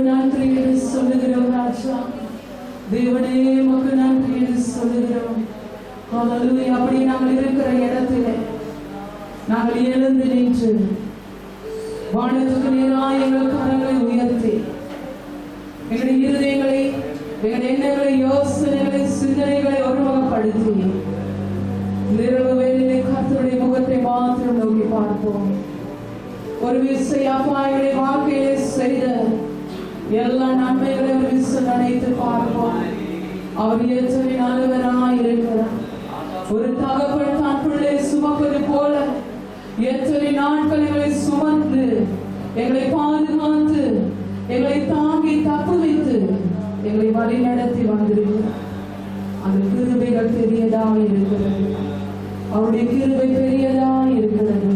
நன்றி என்று சொல்லுகிறோம் ராஜா. தேவனே உமக்கு நன்றி என்று சொல்லுகிறோம். ஹல்லேலூயா. அப்படி நாங்கள் இருக்கிற இடத்திலே நாங்கள் எழுந்து நின்று வானத்துக்கு நேராக எங்கள் கரங்களை உயர்த்தி எங்களுடைய இருதயங்களை, எங்களுடைய எண்ணங்களை, யோசனைகளை, சிந்தனைகளை ஒருமுகப்படுத்தி இரவு வேளையிலே கர்த்தருடைய முகத்தை மாத்திரம் நோக்கி பார்ப்போம். ஒரு விசையப்பா எங்களுடைய வாழ்க்கையிலே செய்த எல்லா நன்மைகளை ஒரு விசை நினைத்து பார்ப்போம். அவர் எத்தனை நல்லவராய் இருக்கிறார். ஒரு தகப்பன் தான் பிள்ளை சுமப்பது போல எத்தனை நாட்கள் எங்களை சுமந்து எங்களை பாதுகாத்து எங்களை தாங்கி தப்பு வைத்து எங்களை வழி நடத்தி வந்திருக்கிறார். அந்த கிருபைகள் பெரியதாக இருக்கிறது. அவருடைய கிருபை பெரியதாக இருக்கிறது.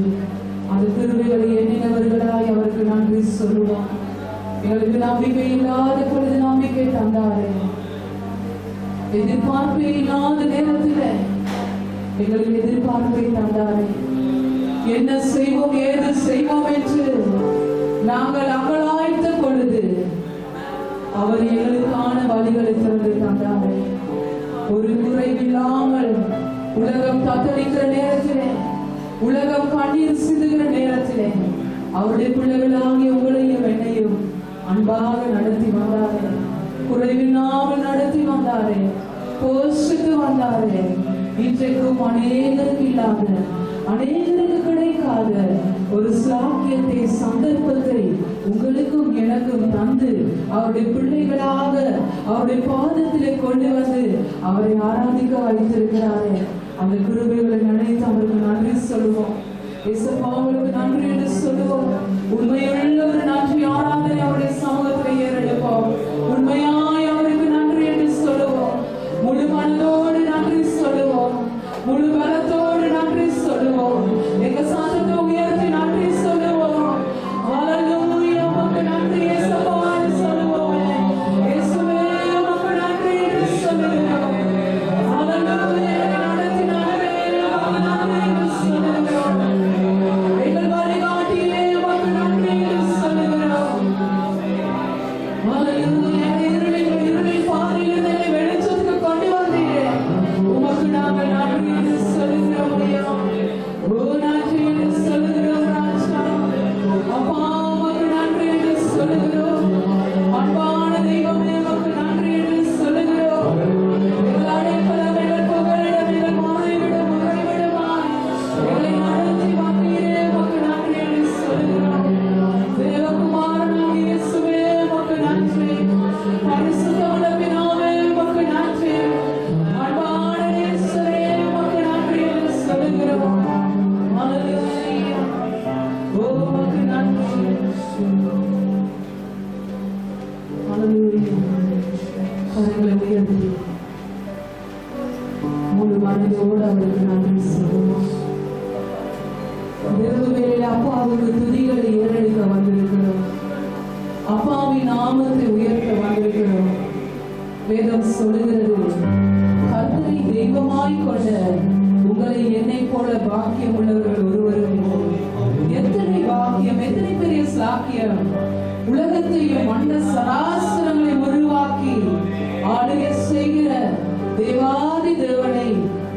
அந்த கிருபைகளை எண்ணினவர்களாய் அவருக்கு நன்றி சொல்லுவோம். எங்களுக்கு நம்பிக்கை இல்லாத பொழுது நம்பிக்கை தந்தாரே, எதிர்பார்ப்பு இல்லாத நேரத்தில் எங்களுக்கு எதிர்பார்ப்பை தந்தாரே. என்ன செய்வோம் ஏது செய்வோம் என்று நாங்கள் அங்கலாய்த்த பொழுது அவர் எங்களுக்கான வழிகளை திறந்து தந்தாரே. ஒரு குறைவில்லாமல் உலகம் தத்தளிக்கிற நேரத்திலே, உலகம் கண்ணீர் சிந்துகிற நேரத்திலே அவருடைய பிள்ளைகளாகிய உங்களையும் என்னையும் அன்பாக நடத்தி வந்தாரே. குறைவில்லாமல் நடத்தி வந்தாரே, போஷித்து வந்தாரே. இன்றைக்கும் அநேகருக்கு இல்லாத, அநேகருக்கு கிடைக்காத ஒரு சாக்கியத்தை, சந்தர்ப்பத்தை உங்களுக்கும் எனக்கும் தந்து அவருடைய பிள்ளைகளாக அவருடைய பாதத்திலே கொண்டு வந்து அவரை ஆராதிக்க வைத்திருக்கிறாரே. அந்த கிருபைகளை நினைத்து அவருக்கு நன்றி சொல்லுவோம். இயேசுவுக்கு நன்றி என்று சொல்லுவோம். உண்மையுள்ள ஒரு நன்றி ஆராதனை அவருடைய சமூகத்தில் ஏறெடுப்போம். உண்மையாய் அவருக்கு நன்றி என்று சொல்லுவோம். முழு மனதோடு நன்றி சொல்லுவோம். முழு பலத்தோடு நன்றி சொல்லுவோம். எங்க சாதத்தை உயர்த்தி நன்றி சொல்லுவோம். ஹல்லேலூயா. உமக்கு நன்றி இயேசுவா என்று சொல்லுவோம். இயேசுவே உமக்கு நன்றி என்று சொல்லுவோம். ஹல்லேலூயா. நடத்தி நன்றி என்று சொல்லுவோம். எங்கள் வழிகாட்டியே உமக்கு நன்றி என்று சொல்லுகிறோம். ஹல்லேலூயா. இருளின் பாதையில் என்னை வெளிச்சத்துக்கு கொண்டு வந்தீரே, உமக்கு நாங்கள் நன்றி என்று சொல்லுகிறோம். நன்றி என்று சொல்லுகிறோம் ராஜா. அப்பா உமக்கு நன்றி என்று சொல்லுகிறோம். அன்பான தெய்வமே உமக்கு நன்றி என்று சொல்லுகிறோம். எங்கள் அடைக்கலம், எங்கள் புகலிடம், எங்கள் மாறிவிடம், உறைவிடமாய் எங்களை நடத்தி வந்தீரே, உமக்கு நன்றி என்று சொல்லுகிறோம். தேவகுமாரனாகிய இயேசுவே உமக்கு நன்றி. பரிசுத்த பிதாவே உமக்கு நன்றி. அன்பான இயேசுவே உமக்கு நன்றி என்று சொல்லுகிறோம். ஹல்லேலூயா. உமக்கு நன்றி. ஹல்லேலூயா. கரங்களை உயர்த்தி முழு மனதோடு அவருக்கு நன்றி சொல்லுவோம். வேளையில் அப்பாவுக்கு துதிகளை ஏறெடுக்க வந்திருக்கிறோம். அப்பாவின் நாமத்தை உயர்த்த வந்திருக்கிறோம். வேதம் சொல்லுகிறது, கர்த்தரை தெய்வமாய் கொண்ட உங்களை என்னை போல பாக்கியம் உள்ளவர்கள் ஒருவரும் இல்லை. எத்தனை பாக்கியம், எத்தனை பெரிய சாக்கியம்! உலகத்தையும் மண்ட சராசரங்களை உருவாக்கி ஆளுகை செய்கிற தேவாதி தேவனை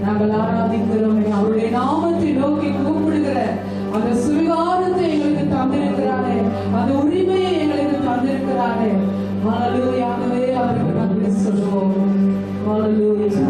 நாங்கள் ஆராதிக்கிறோம். அவருடைய நாமத்தை நோக்கி கூப்பிடுகிற அந்த சுவிகாரத்தை எங்களுக்கு தந்திருக்கிறாரே, அந்த உரிமையை எங்களுக்கு தந்திருக்கிறாரே. ஹல்லேலூயாவே அவருக்கு நன்றி சொல்லுவோம். ஹல்லேலூயா.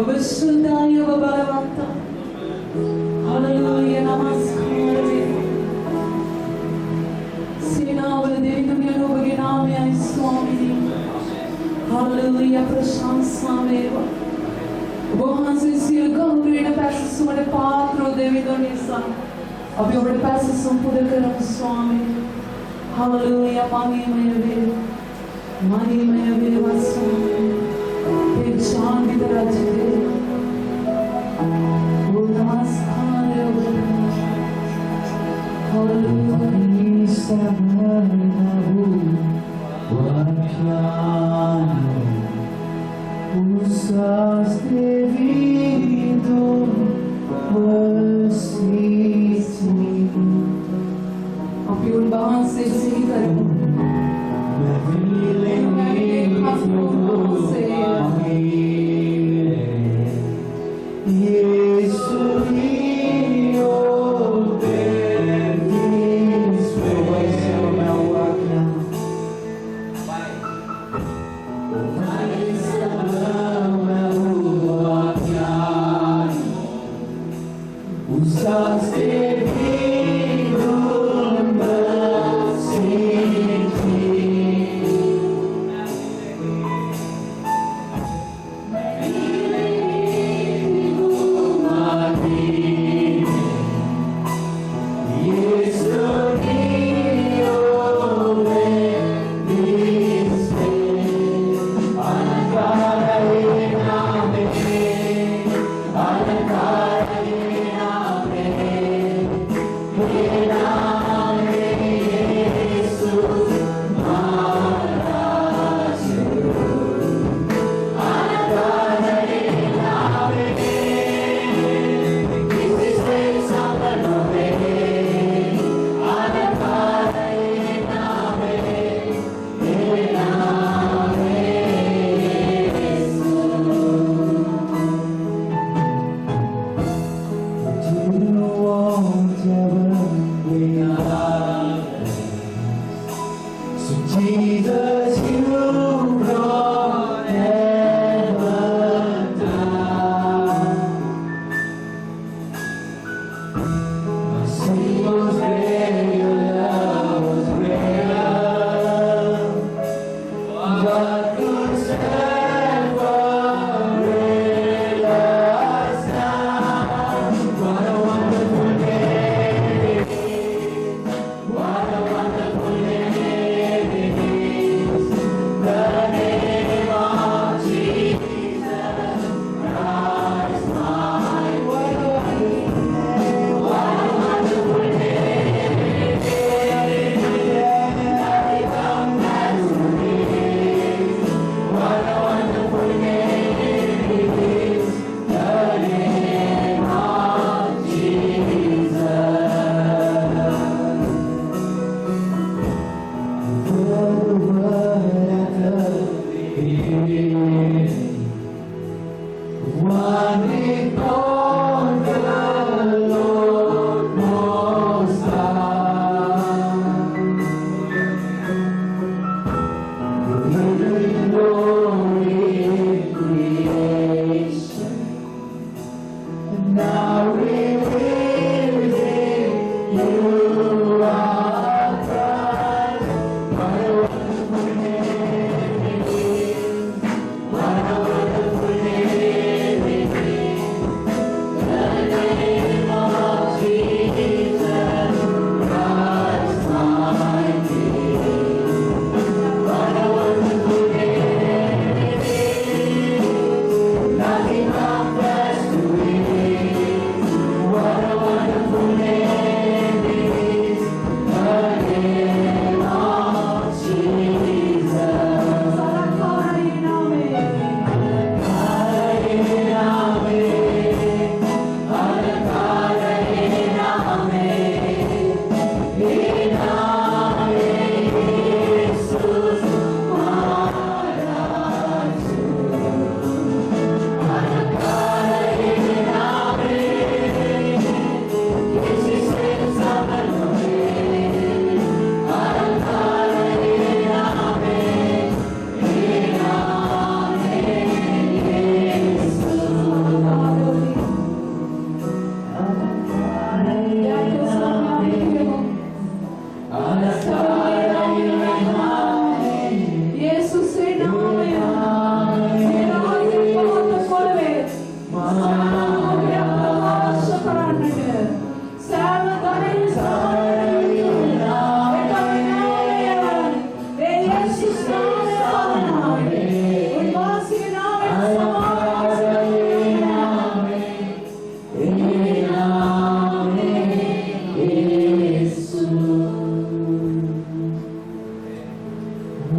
ಅವಿಶ್ರುತಾಯ ಬಲವಂತ. Hallelujah, ನಮಸ್ಕಾರವೇ. ಸೇನಾವರ ದೇವರನ್ನು ಬಗ್ಗೆ ನಾಮೇ ಸ್ವಾಮಿ. Hallelujah, ಪ್ರಶಾಂತ್ ಸ್ವಾಮಿ. वहाँ से सिर का उड़े पैसे सुमरे पात्र देवी दो निशा अभी उड़े पैसे संपूर्ण करम स्वामी. Hallelujah, मांगी मैं वे वास्वामी एक शांति तरह जीते वो नमस्कार Usas devido mercy. अभी उन बाहर से सही करो.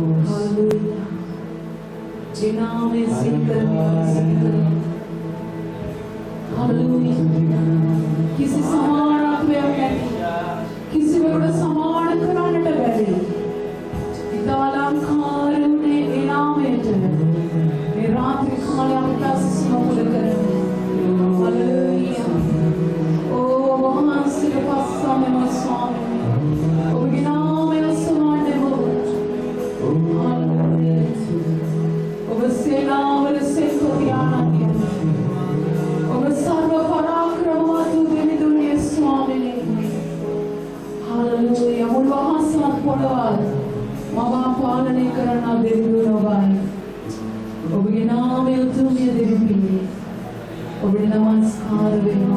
Hallelujah. जिनामे सीकर Hallelujah. किसी समान आपने किसी में बड़ा समान कराने टबेली दालाम खारुने इनामे टे रात्रि खाने आपका सुमपुल करें Hallelujah. Oh वहाँ से पासा में मस्वामी ओ इनामे सुमाने हो Hallelujah. O सेना वाले से तो दियाना किया O सर्व पराक्रमवंतु देवी दुनिया स्वामी ने Hallelujah. मुलवाहा साथ पड़वार मामा पालने करना देवी दुनियावाई O बिनामे उतुमिया देवी पीने O बिनामस्कार वेना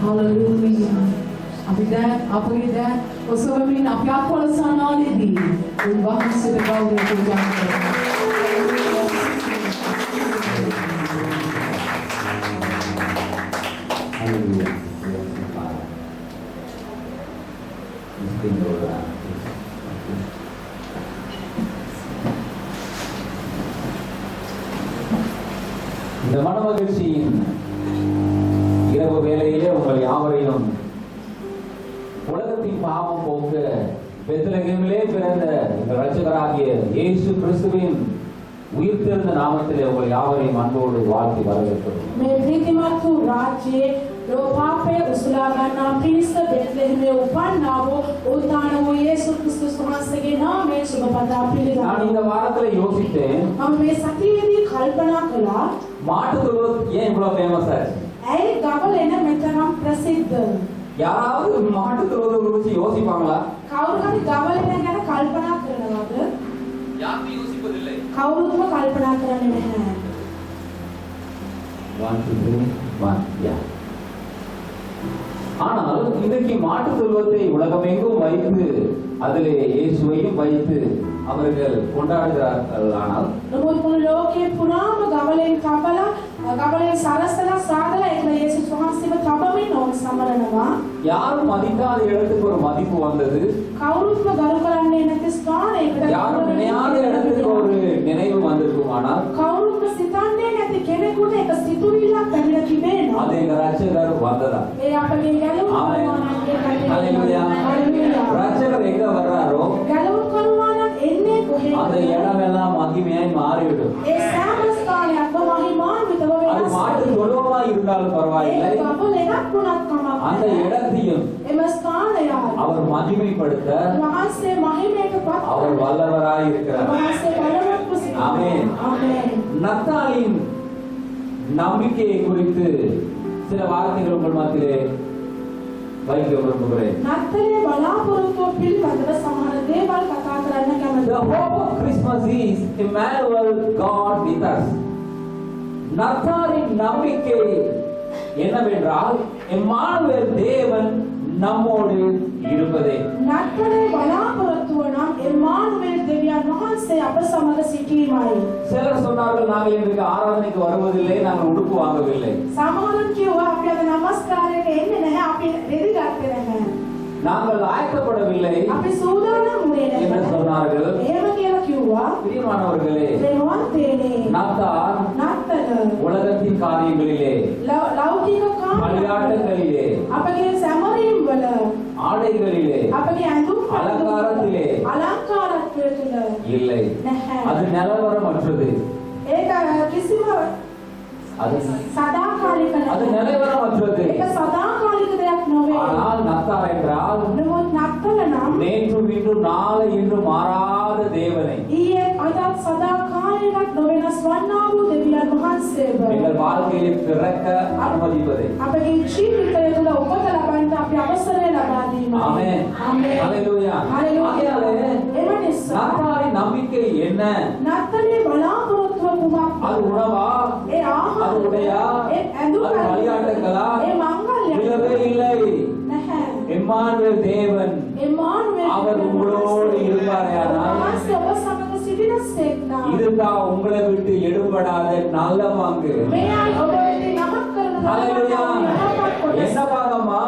Hallelujah. Apa dah Osomin apa pun sana ledi Umbang sedekah berjalan Hallelujah. Istimewa. இந்த மனமகிழ்ச்சியின் இரவு வேளையிலே உங்கள் யாவரையும் உலகத்தின் பாவம் போக்க பெத்லகேமிலே பிறந்த எங்கள் இரட்சகராகிய இயேசு கிறிஸ்துவின் உயிர்த்தெழுந்த நாமத்திலே உங்கள் யாவரையும் அன்போடு வாழ்த்தி வரவேற்கிறோம். मैं प्रीतिमत्तु राज्ये लोपापे उसुलागना प्रिंस बेथलेहमे उपन्नावो उतानवो येसु क्रिस्तुस वහන්සේගේ නාමයෙන් සුබ පතා පිළිගන්නවා. நான் இந்த வாரத்துல யோசித்தேன் මම මේ සතියේදී කල්පනා කළා மாட்டு தொழுவம் ஏன் இவ்வளவு ஃபேமஸ் ஆச்சு? ඇයි ගවලෙන මෙතරම් ප්‍රසිද්ධ? யாராவது மாட்டு தொழுவத்தை குறித்து யோசிப்பாங்களா? කවුරු හරි ගවලෙන ගැන කල්පනා කරනවද? யாரும் யோசிப்பதில்லை. කවුරුත්ම කල්පනා කරන්නේ නැහැ. 1 2 3 1 yeah. ஆனால் இன்றைக்கு மாட்டு தொழுவத்தை உலகமெங்கும் வைத்து அதிலே இயேசுவையும் வைத்து அவர்கள் கொண்டாடுகிறார்கள். ஆனால் නමුත් මුළු ලෝකේ පුරාම ගවලෙන් කපලා ගවලෙන් සරසලා සාදලා ඒක යේසුස් වහන්සේව තබමින් ඕන සමරනවා. யாரும் மதிக்காத இடத்துக்கு ஒரு மதிப்பு வந்தது. කවුරුත්ම ගරු කරන්නේ නැති ස්ථානයකට யாரும் நினையாத இடத்துக்கு ஒரு நினைவு வந்திருக்குமானால் කවුරුත්ම සිතන්නේ නැති කෙනෙකුට එක සිතුවිල්ලක් පැමිණ තිබෙනවා. அது எங்க ரட்சகர் வந்ததா? ඒ අපගේ ගැලවුම් ஹalleluya. ரட்சகர் எங்க வர்றாரோ ගැලවුම් කරුවා නම් එන්නේ அந்த කොහෙද? இடமெல்லாம் மகிமையாய் மாறிவிடும். ඒ සෑම ස්ථානයක්ම මහිමාන්විතව அது වෙනස් மாட்டு தொழுவமா இருந்தாலும் பரவாயில்லை. ඒ ගවලෙනක් වුණත් කමක් அந்த නැහැ. இடத்தையும் එම ස්ථානය அவர் மகிமைப்படுத்த වහන්සේ මහිමයටපත් அவர் வல்லவராய் இருக்கிறார். වහන්සේ බලවත්ව සිටිනවා. ஆமென். ආමේන්. நத்தாலின் நம்பிக்கையை குறித்து சில வார்த்தைகள் உங்கள் மத்தியிலே வைக்க விரும்புகிறேன். නත්තලේ බලාපොරොත්තුව පිළිබඳව සමහර දේවල් කතා කරන්න The කැමතියි. hope of Christmas is Emmanuel, God with us. நத்தாலின் நம்பிக்கை என்னவென்றால் எம்மானுவேல் தேவன் நம்மோடு இருப்பதே. නත්තලේ බලාපොරොත්තුව නම් එම්මානුවේල් දෙවියන් වහන්සේ අප සමග සිටීමයි. சிலர் சொன்னார்கள் நாங்கள் இன்றைக்கு ஆராதனைக்கு வருவதில்லை, நாங்கள் உடுப்பு வாங்கவில்லை. සමහරුන් කිව්වා අපි අද නමස්කාරයට එන්නේ නැහැ, අපි රෙදි ගත්තේ නැහැ. நாங்கள் ஆயத்தப்படவில்லை අපි සූදානම් වුණේ என்று නැහැ. சொன்னார்கள். එහෙම කියලා කිව්වා. பிரியமானவர்களே, දෙවන්තේනේ நத்தார் නත්තල உலகத்தின் காரியங்களிலே, ලෞකික කාම பலியாட்டங்களிலே, අපගේ සැමරීම් වල ஆடைகளிலே, අපගේ ඇඳුම් අලංකාරத்திலே අලංකාරත්වය තුළ இல்லை. නැහැ. அது நிலவரமற்றது. ඒක කිසිම அது සදාකාලික அது නැහැ. நிலவரமற்றது. ඒක සදාකාලික දෙයක් නොවේ. ஆனால் நத்தார் என்றால் නමුත් නත්තල නම් நேற்றும் இன்றும் நாளை இன்று மாறாத தேவனை ඊයේ අදත් සදාකාලිකක් නොවෙනස් වන්නා වූ දෙවියන් වහන්සේව எங்கள் வாழ்க்கையிலே பிறக்க அனுமதிப்பதை. අපගේ ජීවිතය තුළ උපත ලබන්න අපි අවසරය ලබා දීමයි. ஆமென். ආමේන්. ஹalleluya. හalleluya. එම නිසා நத்தாரின் நம்பிக்கை என்ன? නත්තලේ බලාපොරොත්තුව කුමක්ද? அது உணவா? ඒ ආහාර அது உடையா? ඒ ඇඳුම් அது பலியாட்டங்களா? ඒ මංගල්‍ය இல்லவே இல்லை. නැහැ. எம்மானுவேல் தேவன் එම්මානුවේල් அவர் உங்களோடு இருப்பாரேயானால் වහන්සේ ඔබ සමග සිටිනසේක් නම් இதுதான் உங்களை விட்டு எடுபடாத நல்ல வாங்கு. මෙයයි ඔබ වෙත නමක් කරන ஹalleluya. என்ன பாகமா?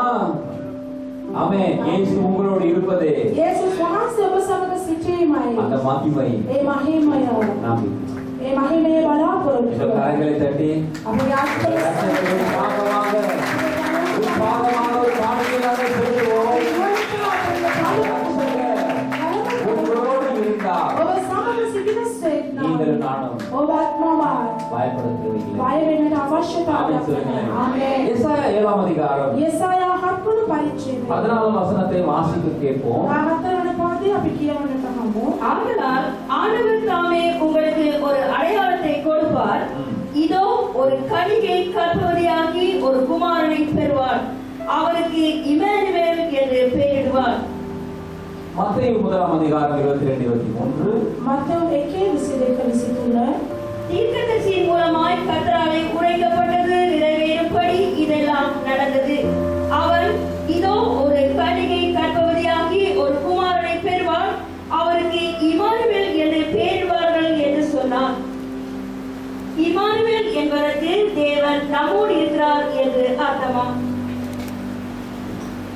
ஆமென். இயேசு உங்களோடு இருப்பதே. යේසුස් වහන්සේ ඔබ සමග සිටීමයි. அந்த மகிமை ඒ මහිමය நம்பி ඒ මහිමය இந்த බලාපොරොත්තු கரங்களை தட்டி අපේ ආත්මය பாகமாக ஒரு காணிக்கையாக செலுத்துவோம். உங்களோடு இருந்தால் ඔබ සමග සිටිනසෙක් நீங்கள் நானும் ඔබත් මමත් பயப்பட தேவையில்லை. බය වෙන්නට අවශ්‍යතාවයක් නැහැ. ආමේන්. எசாயா 7ஆம் அதிகாரம் යෙසායා 7 වන පරිච්ඡේදය 14ஆம் வசனத்தை வாசிக்க கேட்போம். 14 වන පදේ අපි කියවන්නට හමු. ஆதலால் ஆண்டவர் தாமே உங்களுக்கு ஒரு அடையாளத்தை கொடுப்பார். இதோ ஒரு கன்னிகை கர்ப்பவதியாகி ஒரு குமாரனை பெறுவார். அவருக்கு இம்மானுவேல் என்று பெயரிடுவார். மத்தேயு 1ஆம் அதிகாரம் 22-23 මත්තෙව් 1:22-23 தீர்க்கதரிசியின் மூலமாய் கர்த்தராலே உரைக்கப்பட்டது நிறைவேறும்படி இதெல்லாம் நடந்தது. அவன் இதோ ஒரு கன்னிகை கர்ப்பவதியாகி ஒரு குமாரனை பெறுவார். அவருக்கு இம்மானுவேல் என்று பெயரிடுவார்கள் என்று சொன்னார். இம்மானுவேல் என்பதற்கு தேவன் நம்மோடு இருக்கிறார் என்று அர்த்தமாம்.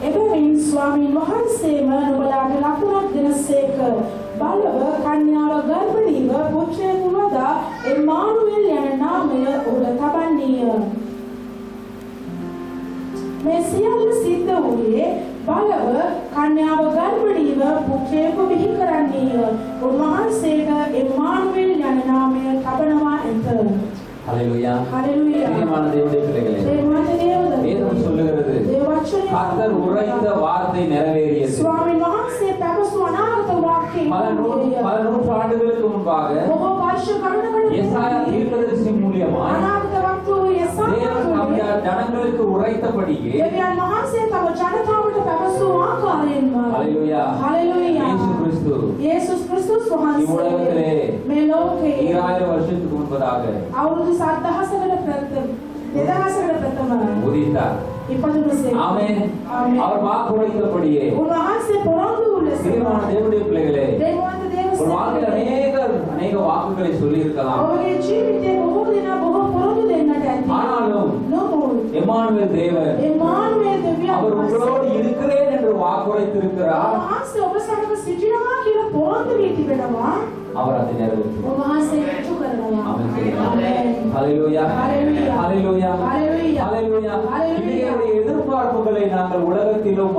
එබැවින් ස්වාමීන් වහන්සේම නුඹලාට ලකුණක් දෙනසේක. බලව කන්‍යාව ගර්භණීව පුත්‍රයෙකු වදා එම්මානුවෙල් යන නාමය ඔහුට තබන්නීය. මේ සියල්ල සිද්ධ වූයේ බලව කන්‍යාව ගර්භණීව පුත්‍රයෙකු බිහි කරන්නීය. උන්වහන්සේට එම්මානුවෙල් යන නාමය තබනවා ඇත. ஹல்லேலூயா. හලෙලූයා. பிரியமான தேவனுடைய பிள்ளைகளே, දේවාච දේවද வேதம் சொல்லுகிறது දේවචනය கர்த்தர் உரைத்த வார்த்தை நிறைவேறியது. ස්වාමීන් වහන්සේ පැවසු අනාගත වාක්‍යය பல நூற்றாண்டுகளுக்கு முன்பாக බොහෝ වර්ෂ ගණනකට எசாயா தீர்க்கதரிசி மூலியமாய் අනාගත වක්තු தேவன் தம்முடைய යසායා ஜனங்களுக்கு உரைத்தபடியே දෙවියන් වහන්සේ තම ජනතාවට පැවසු ආකාරයෙන්ම ஹல்லேலூயா. හලෙලූයා இயேசு கிறிஸ்து යේසුස් ක්‍රිස්තුස් இவ்வுலகத்திலே වහන්සේ මේ ලෝකේ 2000 வருஷத்துக்கு முன்பதாக අවුරුදු 7000කට ප්‍රථම 2000කට ප්‍රථම உதித்தார். ඉපදුනසේ ஆமென். அவர் வாக்குரைத்தபடியே උන්වහන්සේ පොරොන්දු ලෙස பிரியமான தேவனுடைய பிள்ளைகளே, දේවවන්ත ஒரு வாழ்க்கையில் දේවසේන அநேக வாக்குகளை சொல்லி இருக்கலாம். ඔබගේ ජීවිතේ බොහෝ දෙනා බොහෝ පොරොන්දු දෙන්නට ඇති. ஆனாலும் නමුත් எம்மானுவேல் தேவன் එමානුවේල් දෙවියන් அவர் වහන්සේ உங்களோடு இருக்கிறேன் என்று வாக்குரைத்திருக்கிறார். උන්වහන්සේ ඔබ සමග සිටිනවා කියලා පොරොන්දු වී තිබෙනවා. அவர் அதை நிறைவேற்றுவார். උන්වහන්සේ ඉටු කරනවා. ஆமென். ආමේන්. ஹல்லேலூயா. ஹல்லேலூயா. ஹல்லேலூயா. ஹல்லேலூயா. ஹல்லேலூயா. ஹல்லேலூயா. எங்களுடைய எதிர்பார்ப்புகளை நாங்கள் உலகத்திலும்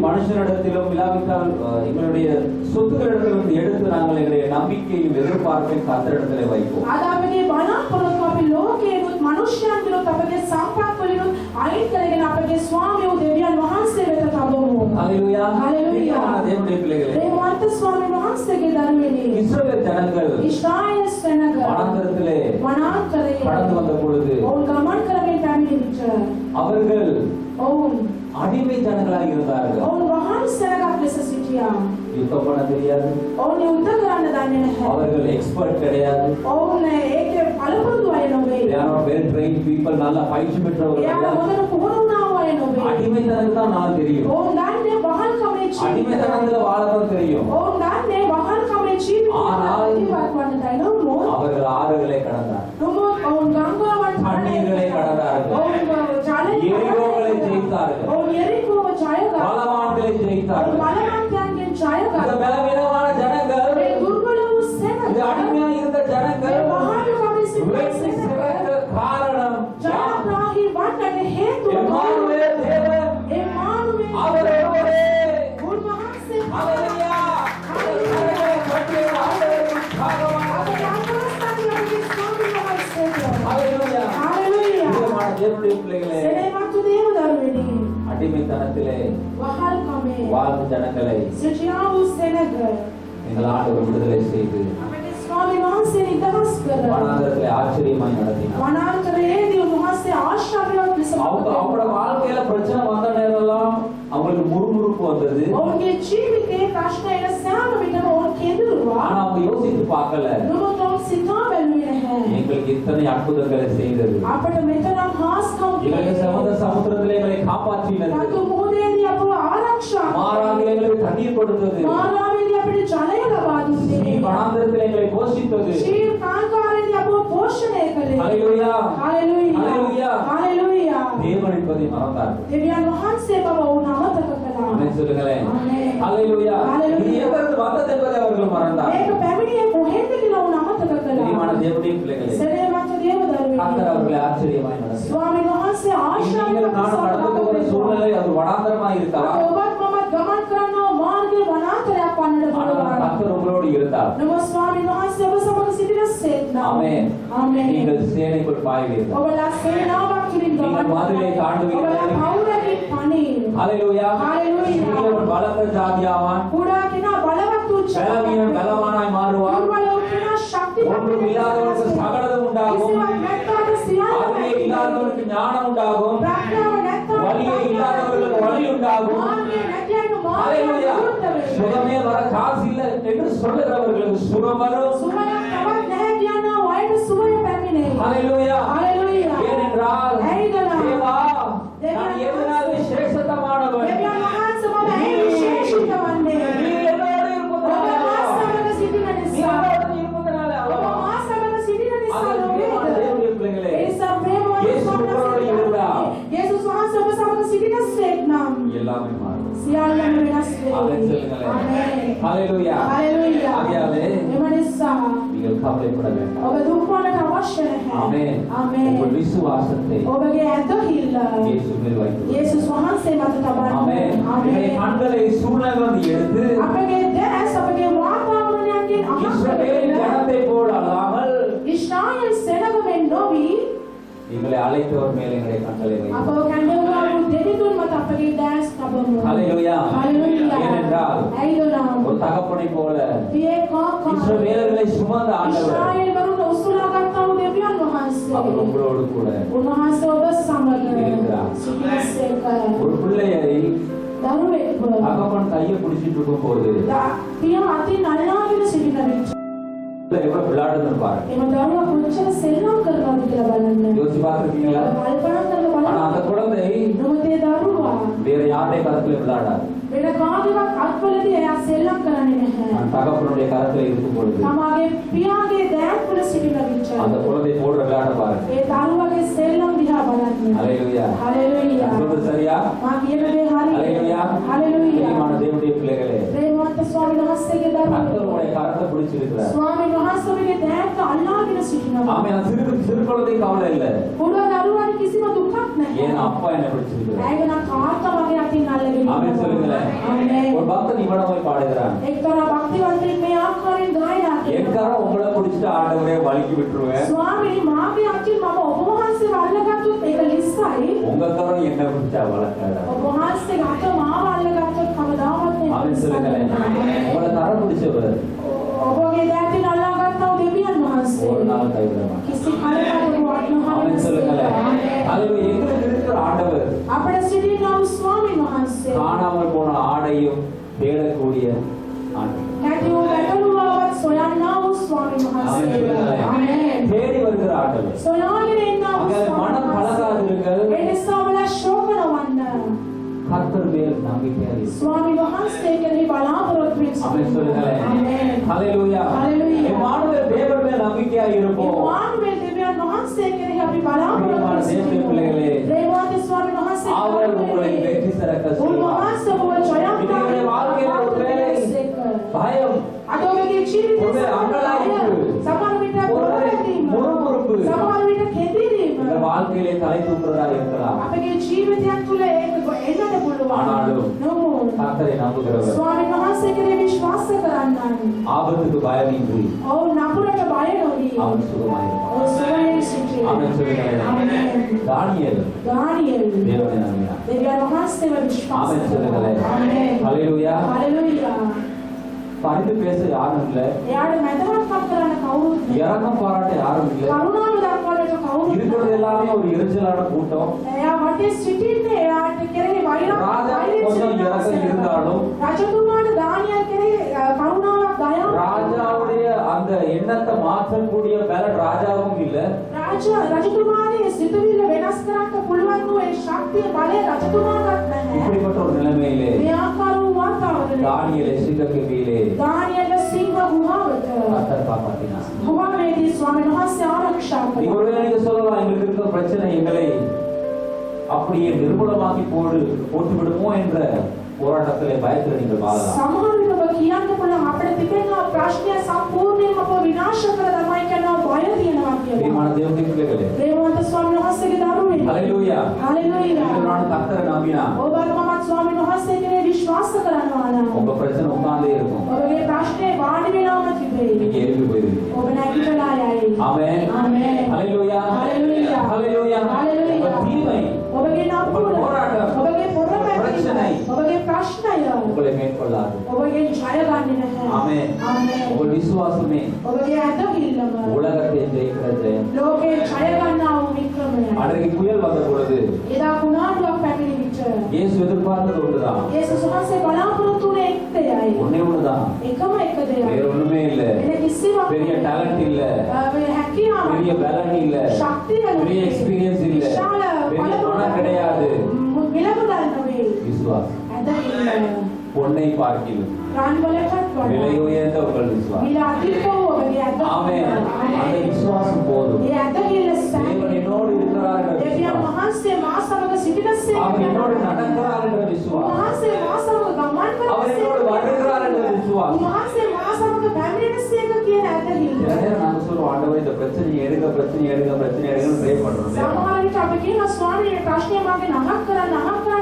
மனுஷனிடத்திலும் இல்லாவிட்டால் எங்களுடைய சொத்துக்களிடத்திலும் எடுத்து நாங்கள் எங்களுடைய நம்பிக்கையும் எதிர்பார்ப்பையும் கர்த்தரிடத்திலே வைப்போம். අද අපගේ බලාපොරොත්තු අපි ලෝකේනුත් මනුෂ්‍යයන් විරුත් අපගේ සම්පත් වලිනුත් අයින් කරගෙන අපගේ ස්වාමී වූ දෙවියන් වහන්සේ වෙත තබමු. ஹல்லேலூயா. ஹல்லேலூயா. பிரியமான தேவனுடைய பிள்ளைகளே, දේවවන්ත ස්වාමීන් වහන්සේගේ දරුවනේ இஸ்ரவேல் ஜனங்கள் ඉස්රායෙල් සෙනග வனாந்தரத்திலே වනාන්තරයේ கடந்து வந்த பொழுது ඔවුන් ගමන් කරමින් පැමිණි විට அவர்கள் ඔවුන් அடிமை ஜனங்களாக இருந்தார்கள். ඔවුන් වහල් සෙනගක් ලෙස සිටියා. யுத்தம் பண்ண தெரியாது. ඔවුන් යුද්ධ කරන්න දන්නේ නැහැ. அவர்கள் எக்ஸ்பர்ட் கிடையாது. ඔවුන් ඒකේ පළපොරොන්දු අය නොවේ. They are not well trained people. நல்ல பயிற்சி பெற்றவர்கள். එයාලා හොඳට පුහුණු වුණා අය නොවේ. அடிமைத்தனத்துக்கு தான் நான் தெரியும். ඔවුන් දන්නේ වහල් කමේ ජීවිතය. அடிமைத்தனத்துல வாழதான் தெரியும். ඔවුන් දන්නේ වහල් කමේ ජීවිතය. ஆனால் ජීවත් වන්නටයි නමුත් அவர்கள் ஆறுகளை கடந்தார். නමුත් ඔවුන් ගංගාවන් தண்ணீர்களை கடந்தார்கள். ඔවුන් எரிகோகளை ஜெயித்தார்கள். ඔවුන් එරිකෝව ජය ගත්තා. பலவான்களை ඔවුන් ஜெயித்தார்கள். බලවන්තයන්ගෙන් ජය இந்த ගත්තා. பலவீனமான ஜனங்கள், මේ දුර්වල වූ සෙනග இந்த அடிமையாக இருந்த ஜனங்கள் මේ වහල් කමේ வெற்றி සිටින சிறந்த காரணம் ජයග්‍රාහී වන්නට හේතුව எம்மானுவேல் தேவன் එමානුවේල් அவர் ஒருவரே. උන්වහන්සේ ஹல்லேலூயா. அவரை பற்றி ஆண்டவரின் பாகமாக. ஹல்லேலூயா. பிரியமான தேவனுடைய பிள்ளைகளே, அடிமைத்தனத்திலே வாழ்ந்த ஜனங்களை எங்கள் ஆண்டவர் விடுதலை செய்து வனாந்தரத்திலே ஆச்சரியமாய் நடத்தினார். அவங்களோட வாழ்க்கையில பிரச்சனை வந்த நேரம்லாம் அவங்களுக்கு முறுமுறுப்பு வந்தது. ஆனா அவங்க யோசித்து பார்க்கல, எங்களுக்கு இத்தனை அற்புதங்களை செய்தது, எங்களுக்கு சமுத சமுத்திரத்திலே எங்களை காப்பாற்றினது, மாறாக எங்களுக்கு தண்ணீர் கொடுத்தது, வனாந்தரத்தில் எங்களை போஷித்தது. ஹல்லேலூயா. ஹல்லேலூயா. தேவன் என்பதை மறந்தார்கள். ஆமென் சொல்லுங்களேன். ஹல்லேலூயா. இது எங்கிருந்து வந்தது என்பதை அவர்கள் மறந்தார்கள். தேவனுடைய பிள்ளைகளே, සෙනෙහවත් දේව கர்த்தர் அவர்களை දරුවෙනි ஆச்சரியமாய் நடத்தினார். ස්වාමීන් වහන්සේ நீங்கள் நானும் நடந்து போகிற ආශාවෙන් சூழ்நிலை அது வனாந்தரமாய் இருக்கலாம். ඔබත් මමත් ගමන් කරනවා මාර්ගයේ වනාන්තරයක් වන්නට ஆனால் පුළුවන්. கர்த்தர் உங்களோடு இருந்தார். නමුත් ස්වාමීන් වහන්සේ ඔබ සමග සිටින සේක්නා. ஆமென். ආමේන්. நீங்கள் சேனைக்குள் பாய்வீர்கள். ඔබලා සේනාවක් තුලින් நீங்கள் மதிலை தாண்டுவீர்கள். ඔබලා පවුරකින් පණේ. ஹல்லேலூயா. ஹல்லேலூயா. சிறியவன் பலத்த ஜாதியாவான், කුඩා කෙනා බලවත් වූ பலவீனன் பலவானாய் மாறுவான். දුර්වල වූ කෙනා ශක්තිමත් ஒன்றும் இல்லாதவனுக்கு சகலதும் உண்டாகும். කිසිවක් නැත්තාට සියල්ල அறிவே இல்லாதவனுக்கு ஞானம் உண்டாகும். ප්‍රඥාව නැත්තාට வழியே இல்லாதவர்களுக்கு வழி உண்டாகும். මාර්ගය නැතිවෙන්න ஹல்லேலூயா. මාර්ගය சுகமே வர காசு இல்லை என்று சொல்லுகிறவர்களுக்கு சுகம் வரும். සුවයක් තවත් නැහැ කියනවා වයද සුවය පැමිණේ. ஹல்லேலூயா. හalleluya. ஏனென்றால் ඇයිදලා தேவா, நான் எதனால் விசேஷத்தமானவன். දෙවියන් වහන්සේ මම ඇයි විශේෂිත වන්නේ? நீ என்னோடு ඔබ இருப்பதனால, මා සමග සිටින நீ නිසා. என்னோடு இருப்பதனால ඔබ මා සමග සිටින නිසා அது பிரியமான නොවේද? தேவனுடைய பிள்ளைகளே, ඒ නිසා ප්‍රේමවත් යේසුස් ඔබවලට இருந்தார். යේසුස් වහන්සේ ඔබ සමග සිටින සේක් නම් எல்லாமே மாறும். සියල්ලම වෙනස් ஆமென் වෙයි. சொல்லுங்களேன். ආමේන්. ஹல்லேலூயா. හalleluya. ஆகையாலே එම නිසා நீங்கள் கவலைப்பட வேண்டாம். ඔබ දුක් වන්නට අවශ්‍ය නැහැ. ஆமென். ආමේன். உங்கள் விசுவாசத்தை ඔබගේ ඇදහිල්ල இயேசு மேல் வைத்து යේසුස් වහන්සේ මත තබන්න. ஆமென். உங்களுடைய ආමේன். கண்களை சூழ்நிலை வந்து எடுத்து අපගේ දැස් අපගේ වාතාවරණයන්ගෙන් இஸ்ரவேலின் අහකට ஜனத்தை போல் அல்லாமல் ඉස්රායෙල් සෙනගමෙන් නොවි எங்களை அழைத்தவர் மேல் எங்களுடைய கண்களை வைத்து. අපව කැඳවුවා වූ දෙවිතුන් මත අපගේ දැස් තබමු. ஹல்லேலூயா. හalleluya. ஏனென்றால் ඇයිදනම් ஒரு தகப்பனை போல පියේ කාකා இஸ்ரவேலர்களை சுமந்த ஆண்டவர் ඉස්රායෙල් වරුන් උසුලා ගත්තා වූ දෙවියන් වහන්සේ அவர் உங்களோடு கூட උන්වහන්සේ ඔබ සමග இருக்கிறார். සිටිනසේක. ஒரு பிள்ளையை දරුවෙක් தகப்பன் கையை பிடிச்சிட்டு இருக்கும் போது පියා අතින් අල්ලාගෙන සිටින විට எவ்வளவு விளையாடுன்னு பாருங்க. එම දරුවා කොච්චර සෙල්ලම් කරනවද කියලා බලන්න. யோசிச்சு பார்த்திருக்கீங்களா? කල්පනා කරලා ஆனா அந்த බලන්න. குழந்தை නමුත් ඒ දරුවා வேற யாருடைய கரத்துல விளையாடாது. වෙන කාගේවත් අත්වලදී එයා සෙල්ලම් කරන්නේ නැහැ. அந்த தகப்பனுடைய கரத்துல இருக்கும் பொழுது තමාගේ පියාගේ දෑත් වල සිටින විට அந்த குழந்தை போடுற விளையாட பாருங்க. ඒ දරුවාගේ සෙල්ලම් දිහා බලන්න. ஹல்லேலூயா. හalleluya. சொல்றது சரியா? මා කියන දේ හරියි. ஹல்லேலூயா. හalleluya. பிரியமான தேவனுடைய பிள்ளைகளே, ප්‍රේමවන්ත ස්වාමීන් වහන්සේගේ දරුවා கர்த்தருடைய கரத்தை பிடிச்சிருக்கிறார். ස්වාමීන් වහන්සේගේ දෑත් අල්ලාගෙන සිටිනවා. ஆமே, அந்த சிறு குழந்தை கவலை இல்ல. පොඩ දරුවාට කිසිම දුකක් නැහැ. ஏன் அப்பா என்ன பிடிச்சிருக்கிறார். ඇයගෙන කාර්තා වගේ අතින් අල්ලගෙන ஆமே சொல்லுங்களேன். ආමේන්. ஒரு பக்தன் இவ்வளவு பாடுகிறான். එක්තරා භක්තිවන්තයෙක් මේ ආකාරයෙන් ගායනා என் කරනවා. கரம் உங்களை பிடிச்சிட்டு ஆண்டவரே வலிக்கி விட்டுருவேன். ස්වාමීනි මාගේ අතින් මම ඔබ වහන්සේව අල්ලගත්තොත් ඒක ලිස්සයි. உங்க கரம் என்ன பிடிச்சா வளர்க்காதா. ඔබ වහන්සේගේ අත මාව අල්ලගත්තොත් කවදාවත් ஆமே சொல்லுங்களேன். உங்களை கரம் பிடிச்சவர் ඔබගේ දෑතින් අල්ලාගත්තා වූ දෙවියන් වහන්සේ ஒரு நாள் கைவிட மாட்டார். කිසි කලකට ஆமே சொல்லுங்களேன். වටනහම அது எங்களுக்கு இருக்கிற ஆண்டவர் අපේ සිටිනා වූ ස්වාමීන් වහන්සේ காணாமல் போன ஆடையும் தேடக்கூடிய ஆண்டவர். නැති වූ ගැටලුවවත් සොයන්නා වූ ස්වාමීන් ஆமே වහන්සේ. சொல்லுங்களேன். ආමේන්. தேடி வருகிற ஆண்டவர். සොයාගෙන ඉන්නා වූ அங்கே மனம் ස්වාමීන් கலகாதிருங்கள். වහන්සේ. ඒ නිසා ඔබලා ශෝක නොවන්න. கர்த்தர் மேல் நம்பிக்கையாக இருங்கள். ස්වාමීන් වහන්සේ කෙරෙහි බලාපොරොත්තු වෙන්න. ஆமே சொல்லுங்களேன். ආමේන්. ஹல்லேலூயா. ஹல்லேலூயா. எம்மானுவேல் தேவன் மேல் நம்பிக்கையாக இருப்போம். ඉමානුවෙල් දෙවියන් වහන්සේ කෙරෙහි අපි பிரியமான බලාපොරොත්තු தேவனுடைய பிள்ளைகளே, ප්‍රේමවන්ත ස්වාමීන් වහන්සේ அவர் உங்களை வெற்றி சிறக்க செய்வார். උන්වහන්සේ ඔබව ජයග්‍රහණය இன்றைய வாழ்க்கையில ஒருவேளை பயம், අද ඔබගේ ජීවිතයේ ஒருவேளை அங்கலாய்ப்பு, සමහර විට ஒரு ගොඩනැගීම, முறுமுறுப்பு සමහර විට කෙඳිරීම இந்த வாழ்க்கையிலே தலை தூக்குறதா இருக்கலாம். අපගේ ජීවිතයක් තුළ ඒක එන්නට පුළුවන්. ஆனாலும் නමුත් கர்த்தரை நம்புகிறவர் ස්වාමීන් වහන්සේ කෙරෙහි විශ්වාස කරන්නන් ஆபத்துக்கு பயமின்றி ඔව් නපුරට බය නොවී அவன் சுகமாயிருப்பான். ඔව් සුවයෙන් සිටී. ஆமென் சொல்லுங்களேன். ආමේන්. தானியேல் දානියෙල් தேவனை நம்பினான். දෙවියන් වහන්සේව විශ්වාස ஆமென் சொல்லுங்களேன். ආමේන්. ஹல்லேலூயா. හalleluya. பரிந்து பேச யாரும் இல்ல. එයාට මැදවත්කම් කරන්න කවුරුත් නැහැ. இறக்கம் பாராட்ட யாரும் இல்ல. කරුණාව දක්වන්නට කවුරුත් இருக்கிறது எல்லாமே ஒரு எரிச்சலான கூட்டம். එයා වටේ සිටින්නේ එයාට කෙරෙහි වෛරයක් ராஜா கொஞ்சம் இறக்கம் இருந்தாலும் රජතුමාට දානියල් කෙරෙහි කරුණාවක් දයාවක් ராஜாவுடைய அந்த எண்ணத்தை மாற்றக்கூடிய பலன் ராஜாவும் இல்ல. රජතුමාගේ සිතුවිල්ල වෙනස් කරන්න පුළුවන් වූ ඒ ශක්තිය බලය රජතුමාටත් නැහැ. இப்படிப்பட்ட ஒரு நிலைமையிலே මේ ආකාර වූ වාතාවරණය தானியேலை சிங்கக்கெபியிலே දානියල් සිංහ ගුහාවට கர்த்தர் காப்பாற்றினார். ගුහාවේදී ස්වාමීන් වහන්සේ ආරක්ෂා நீங்க කළා. ஒருவேளை நீங்க சொல்லலாம், எங்களுக்கு இருக்கிற பிரச்சனை எங்களை அப்படியே நிர்மூலமாக்கி போட்டு விடுமோ என்ற போராட்டத்திலே பயத்தில் நீங்கள் வாழலாம். සමහර විට ඔබ කියන්න පුළුවන් අපිට තිබෙන ප්‍රශ්නය සම්පූර්ණයෙන්ම අපව විනාශ කර දමයි කියන බය பிரியமான தேவனுடைய பிள்ளைகளே, ප්‍රේමවන්ත ස්වාමීන් වහන්සේගේ දරුවෙනි. ஹalleluya. හලෙලූයා. நான் கர்த்தரை நம்பினா ඔබත් මමත් ස්වාමීන් වහන්සේ කෙරේ විශ්වාස කරනවා නම් உங்க பிரச்சனை உட்கார்ந்தே இருக்கும். ඔබගේ ප්‍රශ්නේ වාඩි වෙලාම තිබේ. நீங்க எழுப்பி போயிருவீங்க. ඔබ නැගිටලා යයි. ஆமென். ආමේන්. ஹalleluya. ஹalleluya. ஹalleluya. ஹalleluya. உங்க தீமை, ඔබගේ නපුර, போராட்டம், ඔබගේ பிரச்சனை ඔබගේ ප්‍රශ්නය உங்களை மேற்கொள்ளாது. ඔබගේ ජය ගන්නේ නැහැ. ஆமென். ආමේන්. உங்கள் விசுவாசமே ඔබගේ ඇදහිල්ලම உலகத்தை ஜெயிக்கிற ஜெயம். ලෝකේ ජය ගන්නා වූ වික්‍රමය. அன்றைக்கு புயல் வந்த பொழுது එදා කුණාටුවක් පැමිණි විට இயேசு எதிர்பார்த்தது ஒன்றுதான். යේසුස් වහන්සේ බලාපොරොත්තු වුණේ එක දෙයයි. ஒண்ணே ஒண்ணுதான். එකම එක வேற දෙයයි. ஒண்ணுமே இல்ல. වෙන කිසිවක් பெரிய டேலண்ட் இல்ல, හැකියාවක් பெரிய பலன் இல்ல, ශක්තිය பெரிய எக்ஸ்பீரியன்ஸ் இல்ல, பெரிய துணை கிடையாது. මිලමුදල් නොවේ. விசுவாசம். ඇදහිල්ල பொன்னை பார்க்கிலும் රන් වලටත් விலை වඩා உயர்ந்த உங்கள் விசுவாசம். මිල අධික වූ ඔබගේ ஆமென். அந்த ඇදහිල්ල. விசுவாசம் போதும். ඒ ඇදහිල්ල தேவன் என்னோடு இருக்கிறார் என்ற දෙවියන් விசுவாசம். වහන්සේ මා සමග සිටිනසේ அவர் என்னோடு நடக்கிறார் என்ற விசுவாசம். උන්වහන්සේ මා සමග ගමන් அவர் என்னோடு வருகிறார் என்ற කරනසේ விசுவாசம். උන්වහන්සේ මා සමග පැමිණෙනසේක කියන ඇදහිල්ල. சில நேரம் நாங்க சொல்லுவோம், ஆண்டவரே இந்த பிரச்சனையை எடுங்க எடுங்கன்னு ப்ரே பண்றோம். සමහර විට අපි කියන ස්වාමීන් වහන්සේ ප්‍රශ්නය මගේ නහක් කරන්න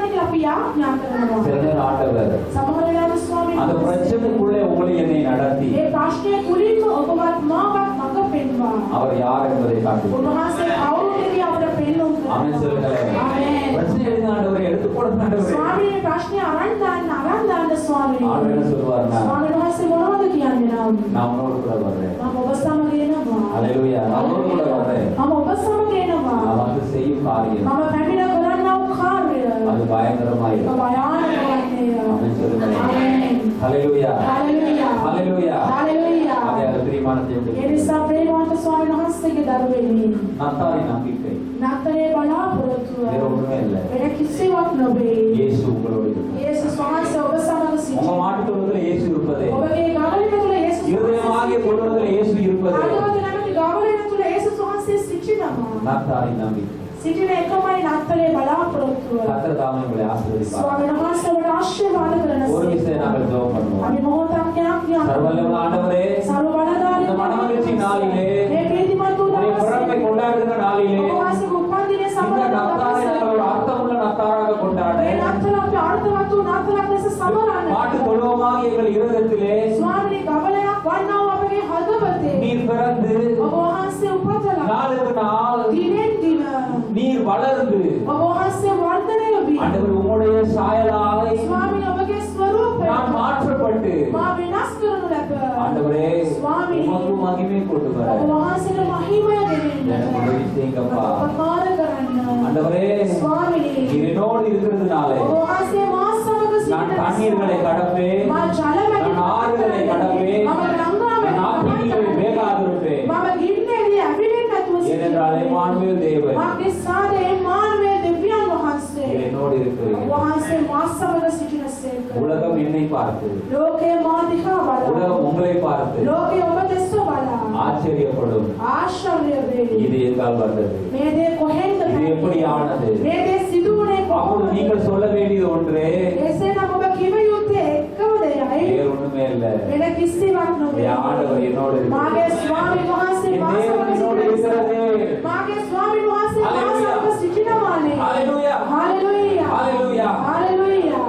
කියලා අපි යාඥා කරනවා. சில நேரம் ஆண்டவர் සමහර වෙලාවට ස්වාමීන් அந்த වහන්සේ பிரச்சனைக்குள்ளே உங்களை என்னை நடத்தி ඒ ප්‍රශ්නය කුලින්ම ඔබවත් මාවත් මඟ පෙන්වා. அவர் யார் என்பதை காட்டுவார். උන්වහන්සේ කවුරුද කියලා අපිට පෙන්වන්න. ஆமென் சொல்லுங்களேன். ආමේන්. பிரச்சனை எடுங்க ஆண்டவரே, எடுத்து போடுங்க ஆண்டவரே. ස්වාමීන් ප්‍රශ්නය අරන් දාන්න ස්වාමීන්. ஆண்டவர் என்ன சொல்வார்னா, ස්වාමීන් වහන්සේ මොනවද කියන්නේ නම්? நான் உன்னோடு கூட வர்றேன். මම ඔබ සමග එනවා. ஹalleluya. நான் உன்னோடு கூட வர்றேன். මම ඔබ සමග එනවා. நான் வந்து செய்யும் காரியம் මම පැමිණ කරන්නා වූ කාර්යය அது பயங்கரமாயிருக்கும். භයානකවන්නේය. ஆமென் சொல்லுங்களேன். ආමේන්. ஹalleluya. හalleluya. ஹalleluya. හalleluya. ஆகையால் பிரியமான ඒ தேவனே, නිසා ප්‍රේමවන්ත ස්වාමීන් වහන්සේගේ දරුවෙනි. நத்தாரின் நம்பிக்கை නතරේ බලාපොරොත්තුව வேற ஒண்ணுமே இல்லை. වෙන කිසිවක් නොවේ. இயேசு உங்களோடு இருக்கிறார். යේසුස් වහන්සේ ඔබ සමග உங்க සිටිනවා. மாட்டுத் தொழுவத்தில் இயேசு இருப்பதே, ඔබගේ ගවලින තුල යේසුස් இருதயமாகிய கொள்வதில் இயேசு இருப்பதே ආගමන නැමැති ගවලින තුල යේසුස් වහන්සේ සිටිනවා. நத்தாரின் நம்பிக்கை. සිටින එකමයි නතරේ බලාපොරොත්තුව. கர்த்தர் தாமே உங்களை ஆசீர்வதிப்பார். ස්වාමීන් වහන්සේ ඔබට ආශිර්වාද කරන ஒரு விஷயம் நாங்கள் ஜெபம் பண்ணுவோம். අපි මොහොතක් යාඥා சர்வவல்லமை ஆண்டவரே, සර්ව බලධාරී இந்த மனமகிழ்ச்சி நாளிலே, මේ ප්‍රීතිමත් වූ உடைய பிறப்பை கொண்டாடுகிற நாளிலே, ඔබ වහන්සේ උපන්දිනයේ இந்த සමරන நத்தாரை நாங்கள் ஒரு அர்த்தமுள்ள நத்தாராக கொண்டாட, මේ නත්තල අපි අර්ථවත් වූ නත්තලක් ලෙස සමරන්න. மாட்டு தொழுவமாக எங்கள் இருதயத்திலே ස්වාමීනි ගවලයක් වන්නා වූ අපගේ හදවතේ நீர் பிறந்து ඔබ වහන්සේ උපතලා நாளுக்கு நாள் දිනෙන් දින நீர் வளர்ந்து ඔබ වහන්සේ වර්ධනය වී ஆண்டவர் உம்முடைய சாயலாய் ස්වාමීනි ඔබගේ ස්වරූපය நான் மாற்றப்பட்டு මා වෙනස් කරනු ලැබ. ஆண்டவரே ස්වාමීනි உமக்கு மகிமை கொண்டு வர ඔබ වහන්සේට මහිමය எனக்கு දෙන්න. உதவி செய்யுங்கப்பா. උපකාර කරන්න. ஆண்டவரே, ස්වාමීනි நீர் என்னோடு இருக்கிறதுனாலே ඔබ වහන්සේ මා සමග நான் සිටින தண்ணீர்களை கடப்பேன், මා ජල நான் ஆறுகளை கடப்பேன், මම ගංගාවෙන් நான் ஆற்றிலே வேகாதிருப்பேன். මම ගින්නේදී ඇවිලෙන්නේ නැතුව ஏனென்றால் இம்மானுவேல் தேவன் මගේ සාදේ මානවයේ දෙවියන් වහන්සේ நீர் என்னோடு இருக்கிறீர்கள். වහන්සේ මා සමග සිටිනසේක. உலகம் என்னை பார்த்து, ලෝකේ මා දිහා බලන உலகம் உங்களை பார்த்து ලෝකේ ඔබ දෙස බලන ஆச்சரியப்படும். ආශ්චර්ය වේ. இது எங்கால் வந்தது, මේ දේ කොහෙන්ද இது எப்படி ஆனது? මේ දේ සිදු වුණේ அப்போது කොහොමද? நீங்கள் சொல்ல வேண்டியது ஒன்றே, එසේනම් ඔබ කිව යුත්තේ එකම දෙයයි. வேறு ஒண்ணுமே இல்லை. වෙන කිසිවක් නොවේ. என் ஆண்டவர் என்னோடு இருக்கிறார். මාගේ ස්වාමීන් වහන්සේ என் මා தேவன் සමග என்னோடு இருக்கிறது. සිටිනවා. මාගේ ස්වාමීන් වහන්සේ මා Hallelujah. සමග සිටිනවානේ. Hallelujah. Hallelujah. Hallelujah. Hallelujah.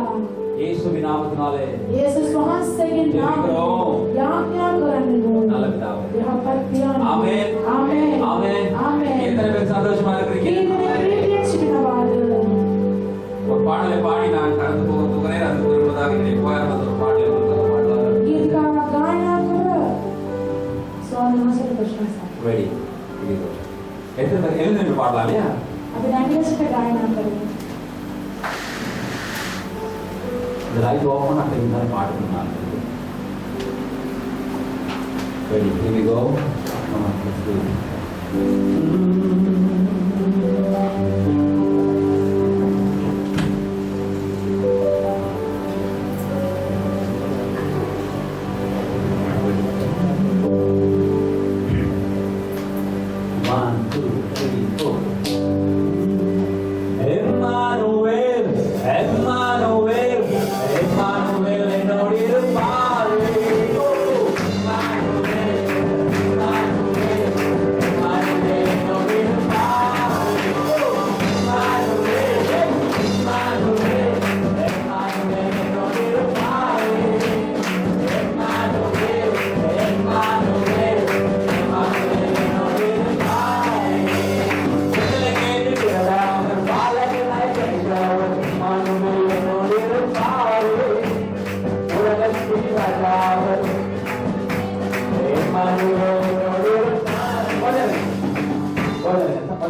இயேசுவின் நாமத்தினாலே යේසුස් වහන්සේගේ නාමයෙන් යාඥා කරන්නේ நல்ல பிதாவே. යහපත් පියාණන්. ஆமென். ආමේන්. ஆமென். ஆமென். எத்தனை பேர் சந்தோஷமா இருக்கிறீங்க? කීදෙනෙක් ප්‍රීතියෙන් සිටිනවාද? ஒரு பாடலை பாடி நான் கடந்து போகிறேன். அது விரும்புவதாக என்னை போயார் ஒரு பாடலை பாடுவார்கள். ගීතකාවක් ගායනා කර ස්වාමීන් වහන්සේට ප්‍රශංසා. Ready. Here we go. எத்தனை பேர் எழுந்து பாடலாம் இல்லையா? අපි නැගිට සිට ගායනා කරමු. இந்த லைட் ஓப்பன் ஆகிட்டு இருந்தாலும் பாடணும் நான். Ready. Here we go. Come on, let's do it. One, two, three, four. Emmanuel, Emmanuel, Emmanuel, என்னோடு இருப்பாரே. Emmanuel, Emmanuel, Emmanuel,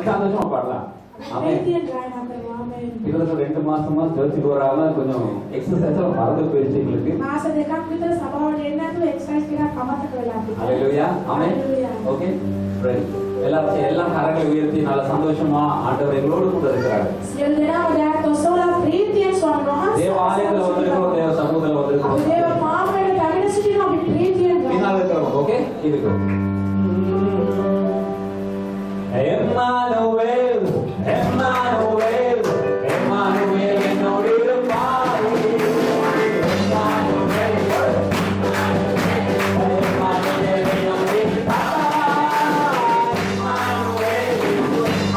சந்தோஷமா பாடலாம். ප්‍රීතියෙන් ගායනා කරනවා. ආමේන්. கிட்டத்தட்ட 2 மாசமா சர்ச்சுக்கு வராம கொஞ்சம் எக்ஸசைஸ் மறந்து போயிடுச்சு எங்களுக்கு. මාස දෙකක් විතර සභාවට එන්නේ නැතුව එක්සර්සයිස් ටිකක් අමතක වෙලා තිබුණා. ஹalleluya ஆமென். Okay right. எல்லாம் கரங்களை உயர்த்தி நல்ல சந்தோஷமா ஆண்டவர் எங்களோடு கூட இருக்கிறார். සියලු දෙනාම දැන් ඔසවලා ප්‍රීතියෙන් ස්වාමීන් වහන්සේ. தேவ ஆலயத்துல வந்திருக்கிறோம், தேவ சமூகத்துல வந்திருக்கிறோம். අපි දේව මාර්ගයේ පැමිණ සිටිනවා. අපි ප්‍රීතියෙන් பின்னால ගායනා இருக்கிறோம். ஓகே இதுக்கு Emmanuel, Emmanuel, Emmanuel என்னோடு இருப்பார். Emmanuel, Emmanuel என்னோடு இருப்பார். Emmanuel, Emmanuel,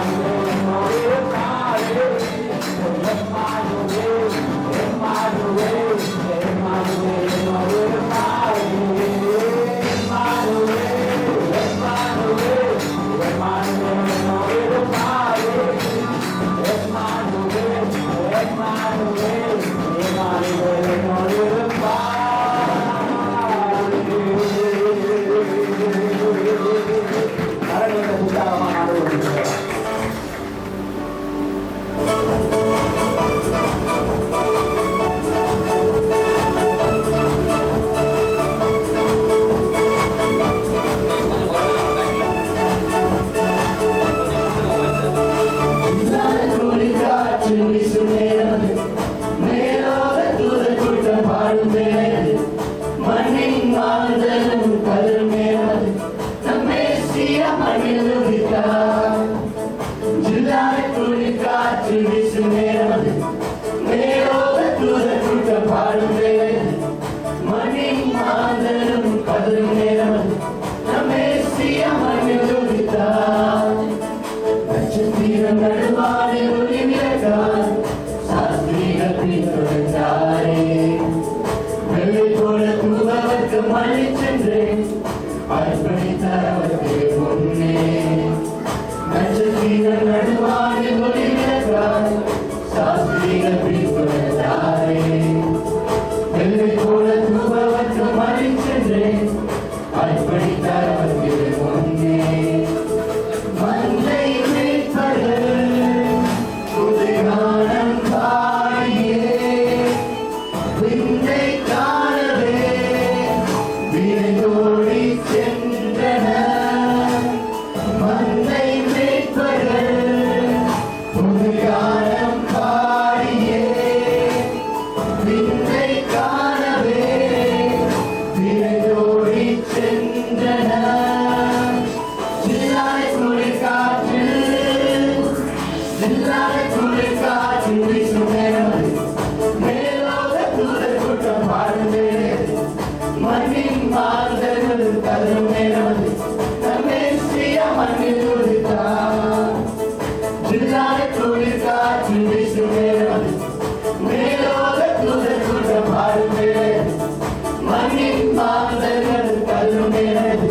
Emmanuel என்னோடு இருப்பார். Emmanuel, Emmanuel, Emmanuel என்னோடு இருப்பார். Emmanuel, Emmanuel, Emmanuel. அர்ப்பணித்தவருக்கு முன்னே நட்சத்திரம் நடுவானில் ஒளிவிளக்காய் சாஸ்திரிகள் பிடிப்பதாரே வெள்ளை போல தூபவற்று மறை சென்றேன் அர்ப்பணித்தவருக்கு முன்னே மந்தை மேய்ப்பர்கள் புதுகானம் பாடியே விந்தை காணவே விரைந்தோடி சென்றனர் மந்தை மேய்ப்பர்கள் புதுகானம் பாடியே விந்தை காணவே விரைந்தோடி சென்றனர் சில்லாய் குளிர் காற்று வீசும் நேரம் மேலோக தூதர் கூட்டம் வாழ்ந்து மண்ணின் மாறுதல் தரும் நேரம் நம்மை ஸ்ரீய மண்ணில் துடித்தார் சில்லாய் குளிர் காற்று வீசும் நேரம் மேலோக தூதர் கூட்டம் வாழ்ந்து மண்ணின் மாறுதல் தரும் நேரம்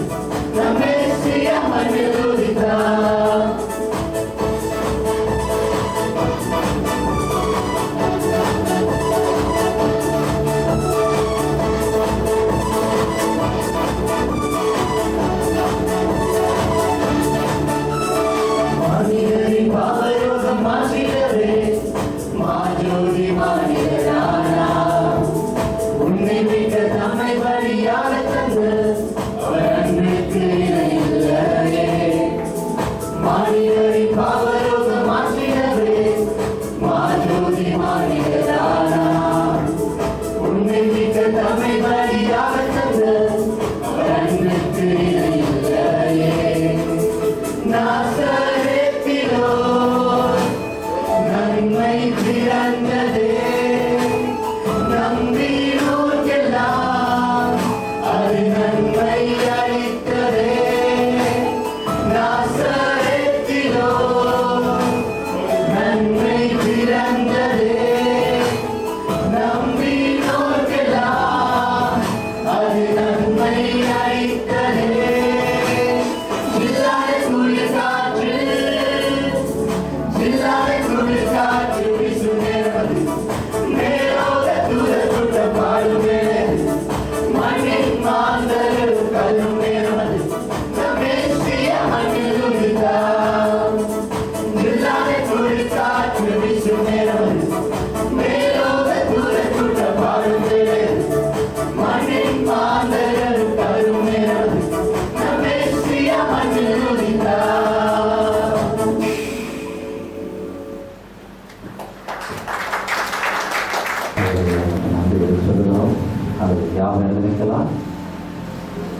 நம்மை ஸ்ரீய மண்ணில் துடித்தார் மனிதரின் பாவயோகம் மாற்றிடவே மாஜோதி மனிதரானா உன்னை மிக்க தம்மை வழியாக தந்து அவர் அன்பிற்கு இணையில்லையே மனிதரின் பாவயோகம் மாற்றிடவே மாஜோதி மனிதரானா உன்னை மிக்க தம்மை வழியாக தந்து அவர் அன்பிற்கு இணையில்லையே நாசரேத்திலோ நன்மை பிறந்ததே நம்பினோர்க்கெல்லாம் அது நன்மை அளித்ததே நாசரேத்திலோ நன்மை பிறந்ததே நம்பினோர்க்கெல்லாம் அது நன்மை அளித்ததே சில்லாய் குளிர் காற்று வீசும் நேரம் மேலோக தூதர் கூட்டம் பாடுமே மண்ணின் மாந்தர் கல்லும் நேரம் நம்மை ஸ்ரீய மண்ணில் துடித்தார் சில்லாய் குளிர் காற்று வீசும் நேரம் மேலோக தூதர் கூட்டம் பாடுமே மண்ணின் மாந்தர் கல்லும் நேரம் நம்மை ஸ்ரீய மண்ணில் துடித்தார்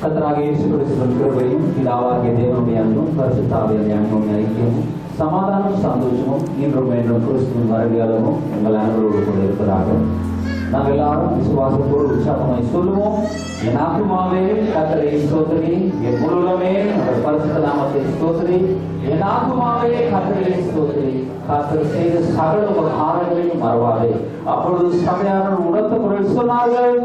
கர்த்தராகிய இயேசு கிறிஸ்துவின் கிருபையும் பிதாவாகிய தேவனுடைய அன்பும் பரிசுத்தாவியாகிய அன்பும் ஐக்கியமும் சமாதானம் சந்தோஷமும் இன்றும் என்றும் கிறிஸ்துவின் மறுவியாளமும் எங்கள் அனைவரோடு கூட இருப்பதாக நாம் எல்லாரும் விசுவாசத்தோடு உற்சாகமாய் சொல்லுவோம். என் ஆத்துமாவே கர்த்தரை ஸ்தோத்திரி, என் முழுவதுமே அவர் பரிசுத்த நாமத்தை ஸ்தோத்திரி. என் ஆத்துமாவே கர்த்தரை ஸ்தோத்திரி, கர்த்தர் செய்த சகல உபகாரங்களையும் மறவாதே. அப்பொழுது சபையாளர் உரத்த குரல் சொன்னார்கள்,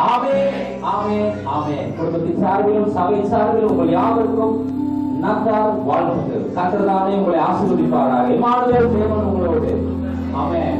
ஆமென், ஆமென், ஆமென். குடும்பத்தின் சார்பிலும் சபை சார்பிலும் உங்கள் யாவருக்கும் நன்றார் வாழ்த்துக்கள். கர்த்தர் தானே உங்களை ஆசீர்வதிப்பாராக. இம்மானுவேல் தேவன் உங்களோடு. ஆமென்.